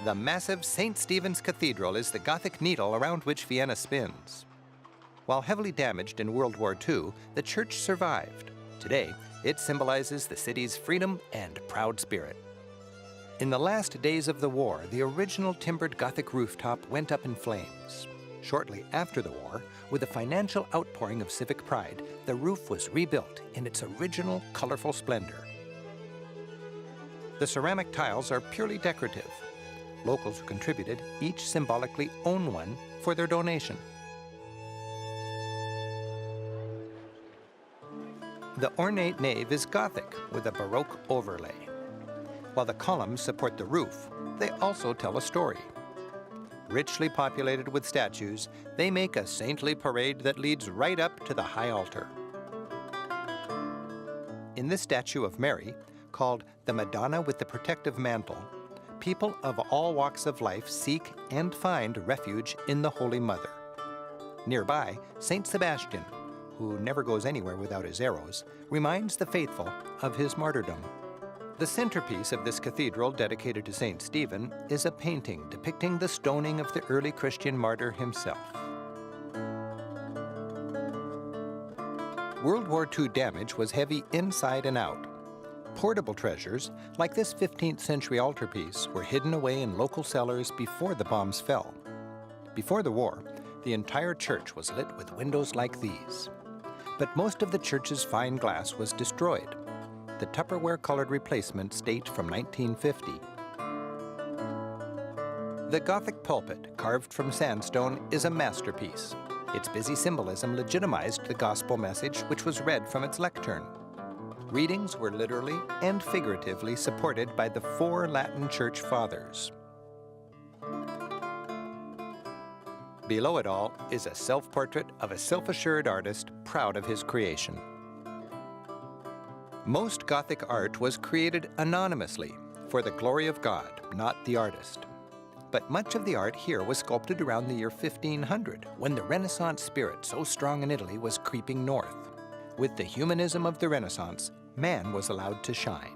The massive St. Stephen's Cathedral is the Gothic needle around which Vienna spins. While heavily damaged in World War II, the church survived. Today, it symbolizes the city's freedom and proud spirit. In the last days of the war, the original timbered Gothic rooftop went up in flames. Shortly after the war, with a financial outpouring of civic pride, the roof was rebuilt in its original colorful splendor. The ceramic tiles are purely decorative. Locals who contributed each symbolically own one for their donation. The ornate nave is Gothic with a Baroque overlay. While the columns support the roof, they also tell a story. Richly populated with statues, they make a saintly parade that leads right up to the high altar. In this statue of Mary, called the Madonna with the Protective Mantle, people of all walks of life seek and find refuge in the Holy Mother. Nearby, Saint Sebastian, who never goes anywhere without his arrows, reminds the faithful of his martyrdom. The centerpiece of this cathedral, dedicated to St. Stephen, is a painting depicting the stoning of the early Christian martyr himself. World War II damage was heavy inside and out. Portable treasures, like this 15th century altarpiece, were hidden away in local cellars before the bombs fell. Before the war, the entire church was lit with windows like these. But most of the church's fine glass was destroyed. The Tupperware-colored replacements date from 1950. The Gothic pulpit, carved from sandstone, is a masterpiece. Its busy symbolism legitimized the gospel message, which was read from its lectern. Readings were literally and figuratively supported by the 4 Latin Church Fathers. Below it all is a self-portrait of a self-assured artist proud of his creation. Most Gothic art was created anonymously for the glory of God, not the artist. But much of the art here was sculpted around the year 1500, when the Renaissance spirit, so strong in Italy, was creeping north. With the humanism of the Renaissance, man was allowed to shine.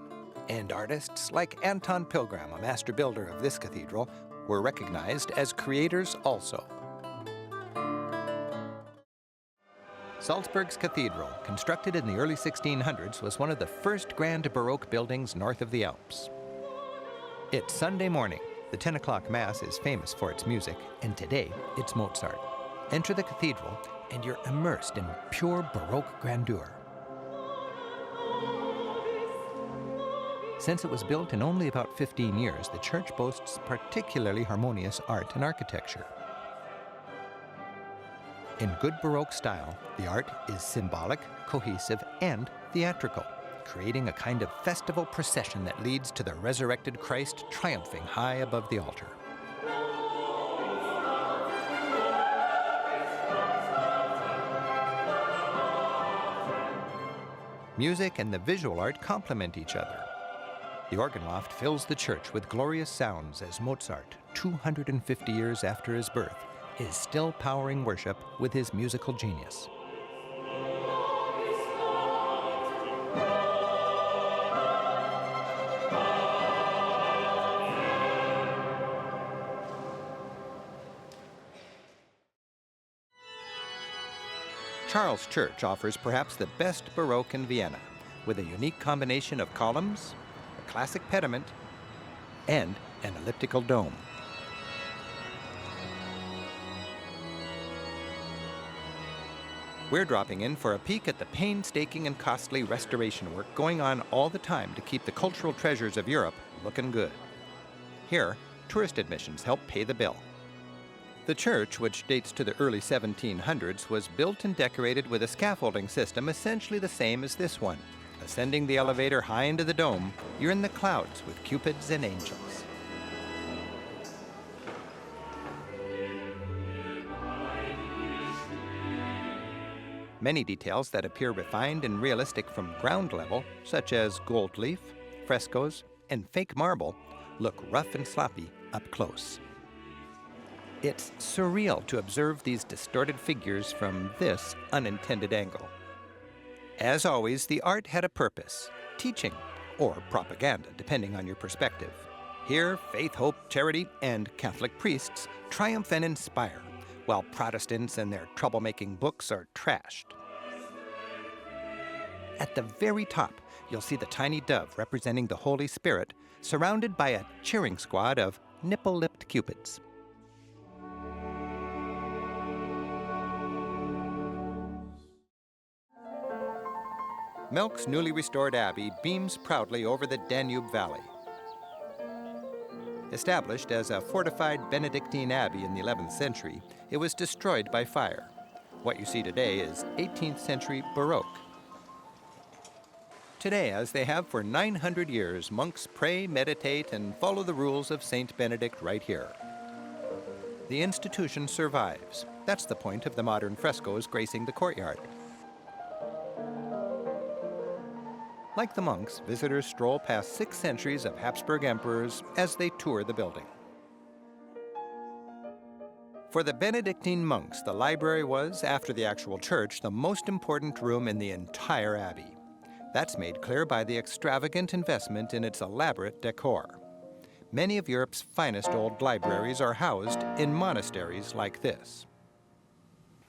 And artists like Anton Pilgrim, a master builder of this cathedral, were recognized as creators also. Salzburg's cathedral, constructed in the early 1600s, was one of the first grand Baroque buildings north of the Alps. It's Sunday morning. The 10 o'clock Mass is famous for its music, and today it's Mozart. Enter the cathedral, and you're immersed in pure Baroque grandeur. Since it was built in only about 15 years, the church boasts particularly harmonious art and architecture. In good Baroque style, the art is symbolic, cohesive, and theatrical, creating a kind of festival procession that leads to the resurrected Christ triumphing high above the altar. Music and the visual art complement each other. The organ loft fills the church with glorious sounds as Mozart, 250 years after his birth, is still powering worship with his musical genius. Charles Church offers perhaps the best Baroque in Vienna, with a unique combination of columns, a classic pediment, and an elliptical dome. We're dropping in for a peek at the painstaking and costly restoration work going on all the time to keep the cultural treasures of Europe looking good. Here, tourist admissions help pay the bill. The church, which dates to the early 1700s, was built and decorated with a scaffolding system essentially the same as this one. Ascending the elevator high into the dome, you're in the clouds with cupids and angels. Many details that appear refined and realistic from ground level, such as gold leaf, frescoes, and fake marble, look rough and sloppy up close. It's surreal to observe these distorted figures from this unintended angle. As always, the art had a purpose, teaching or propaganda, depending on your perspective. Here, faith, hope, charity, and Catholic priests triumph and inspire, while Protestants and their troublemaking books are trashed. At the very top, you'll see the tiny dove representing the Holy Spirit, surrounded by a cheering squad of nipple-lipped cupids. Melk's newly restored abbey beams proudly over the Danube Valley. Established as a fortified Benedictine abbey in the 11th century, it was destroyed by fire. What you see today is 18th century Baroque. Today, as they have for 900 years, monks pray, meditate, and follow the rules of Saint Benedict right here. The institution survives. That's the point of the modern frescoes gracing the courtyard. Like the monks, visitors stroll past 6 centuries of Habsburg emperors as they tour the building. For the Benedictine monks, the library was, after the actual church, the most important room in the entire abbey. That's made clear by the extravagant investment in its elaborate decor. Many of Europe's finest old libraries are housed in monasteries like this.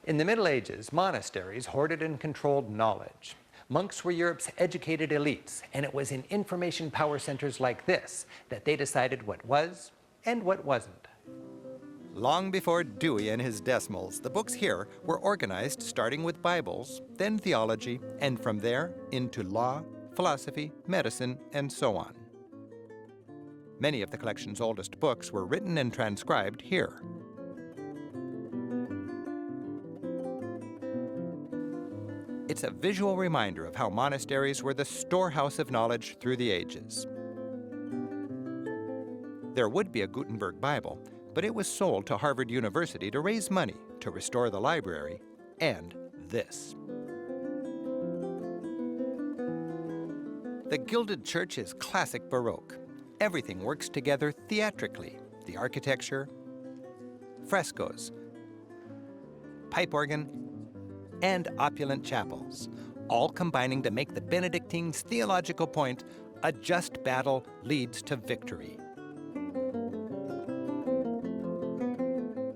In the Middle Ages, monasteries hoarded and controlled knowledge. Monks were Europe's educated elites, and it was in information power centers like this that they decided what was and what wasn't. Long before Dewey and his decimals, the books here were organized starting with Bibles, then theology, and from there into law, philosophy, medicine, and so on. Many of the collection's oldest books were written and transcribed here. It's a visual reminder of how monasteries were the storehouse of knowledge through the ages. There would be a Gutenberg Bible, but it was sold to Harvard University to raise money to restore the library and this. The Gilded Church is classic Baroque. Everything works together theatrically. The architecture, frescoes, pipe organ, and opulent chapels, all combining to make the Benedictines' theological point, a just battle leads to victory.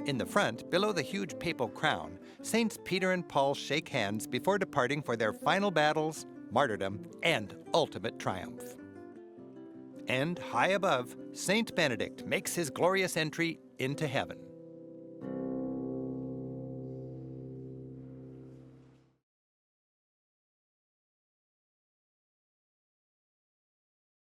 In the front, below the huge papal crown, Saints Peter and Paul shake hands before departing for their final battles, martyrdom, and ultimate triumph. And high above, Saint Benedict makes his glorious entry into heaven.